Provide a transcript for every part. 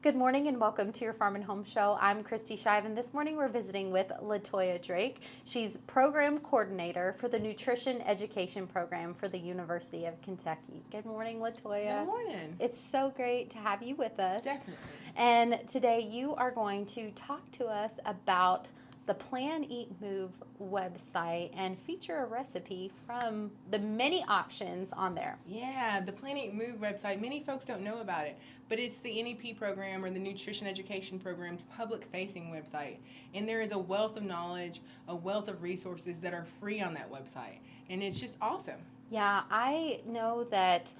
Good morning and welcome to your Farm and Home Show. I'm Kristi Shive, and this morning we're visiting with LaToya Drake. She's program coordinator for the Nutrition Education Program for the University of Kentucky. Good morning, LaToya. Good morning. It's so great to have you with us. Definitely. And today you are going to talk to us about the Plan, Eat, Move website and feature a recipe from the many options on there. Yeah, the Plan, Eat, Move website, many folks don't know about it, but it's the NEP program or the Nutrition Education Program's public-facing website. And there is a wealth of knowledge, a wealth of resources that are free on that website. And it's just awesome. Yeah, I know that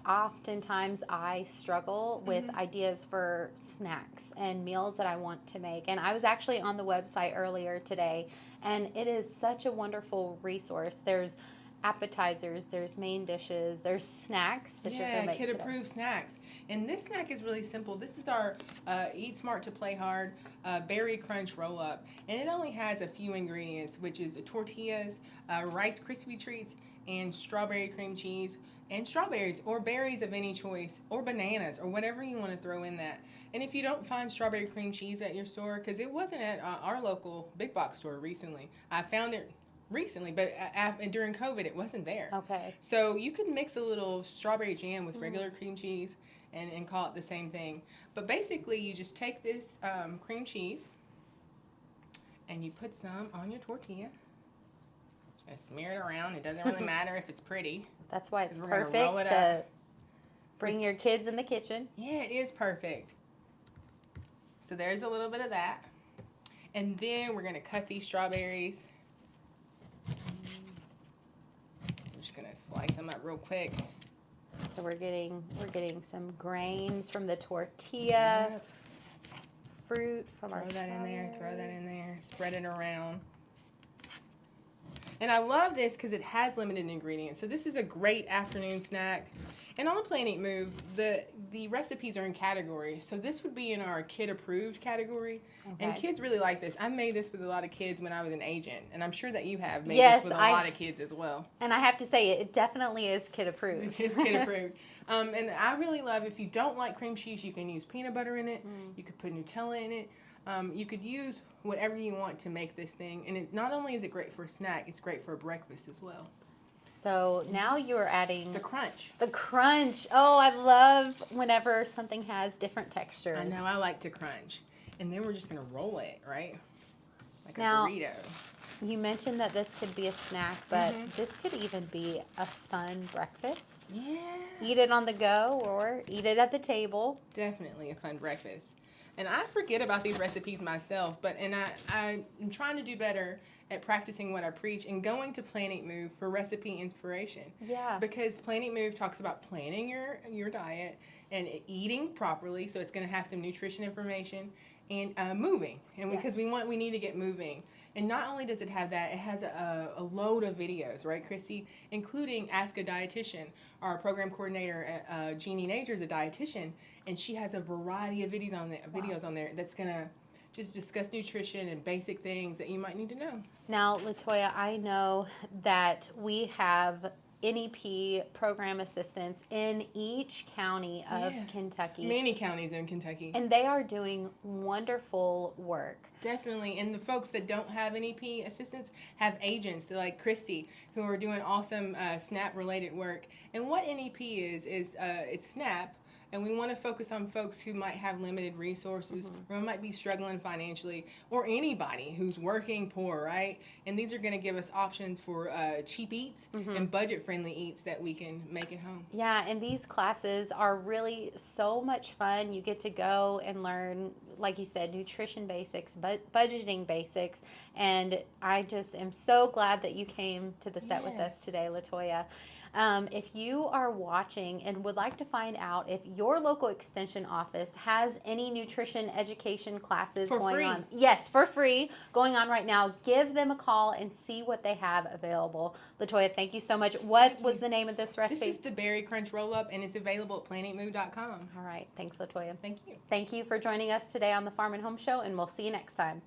oftentimes I struggle with ideas for snacks and meals that I want to make. And I was actually on the website earlier today, and it is such a wonderful resource. There's appetizers, there's main dishes, there's snacks that you're going to make today. Kid-approved snacks. And this snack is really simple. This is our Eat Smart to Play Hard Berry Crunch Roll-Up. And it only has a few ingredients, which is tortillas, Rice Krispie Treats, and strawberry cream cheese, and strawberries or berries of any choice, or bananas, or whatever you want to throw in that. And if you don't find strawberry cream cheese at your store, because it wasn't at our local big box store recently, I found it recently, but during COVID it wasn't there. Okay. So you could mix a little strawberry jam with regular cream cheese and call it the same thing. But basically you just take this cream cheese and you put some on your tortilla. Just smear it around. It doesn't really matter if it's pretty. That's why it's We're gonna perfect roll it to up. bring your kids in the kitchen. Yeah, it is perfect. So there's a little bit of that. And then we're going to cut these strawberries. I'm just going to slice them up real quick. So we're getting some grains from the tortilla, Yep. fruit from our Throw that in there, throw that in strawberries. there, spread it around. And I love this because it has limited ingredients. So this is a great afternoon snack. And on the Plan, Eat, Move, the recipes are in categories. So this would be in our kid-approved category. Okay. And kids really like this. I made this with a lot of kids when I was an agent. And I'm sure that you have made Yes, this with a lot of kids as well. And I have to say, it definitely is kid approved. It is kid-approved. And I really love, if you don't like cream cheese, you can use peanut butter in it. You could put Nutella in it. You could use whatever you want to make this thing. And not only is it great for a snack, it's great for a breakfast as well. So now you're adding The crunch. the crunch. Oh, I love whenever something has different textures. I know, I like to crunch. And then we're just going to roll it, right? Like Now, a burrito. You mentioned that this could be a snack, but this could even be a fun breakfast. Yeah. Eat it on the go or eat it at the table. Definitely a fun breakfast. And I forget about these recipes myself, I'm trying to do better at practicing what I preach and going to Plan, Eat, Move for recipe inspiration. Yeah. Because Plan, Eat, Move talks about planning your diet and eating properly, so it's going to have some nutrition information, and moving. And because we need to get moving. And not only does it have that, it has a load of videos, right, Kristi? Including Ask a Dietitian. Our program coordinator, Jeannie Nager, is a dietitian, and she has a variety of videos on there that's going to just discuss nutrition and basic things that you might need to know. Now, LaToya, I know that we have NEP program assistants in each county of Kentucky. Many counties in Kentucky. And they are doing wonderful work. Definitely. And the folks that don't have NEP assistants have agents like Kristi who are doing awesome SNAP-related work. And what NEP is it's SNAP. And we want to focus on folks who might have limited resources or might be struggling financially, or anybody who's working poor, right? And these are going to give us options for cheap eats and budget-friendly eats that we can make at home. Yeah, and these classes are really so much fun. You get to go and learn, like you said, nutrition basics, budgeting basics. And I just am so glad that you came to the set with us today, LaToya. If you are watching and would like to find out if your local extension office has any nutrition education classes going on. Yes, for free, going on right now, give them a call and see what they have available. LaToya, thank you so much. What was the name of this recipe? This is the Berry Crunch Roll-Up, and it's available at planeatmove.com. All right. Thanks, LaToya. Thank you. Thank you for joining us today on the Farm and Home Show, and we'll see you next time.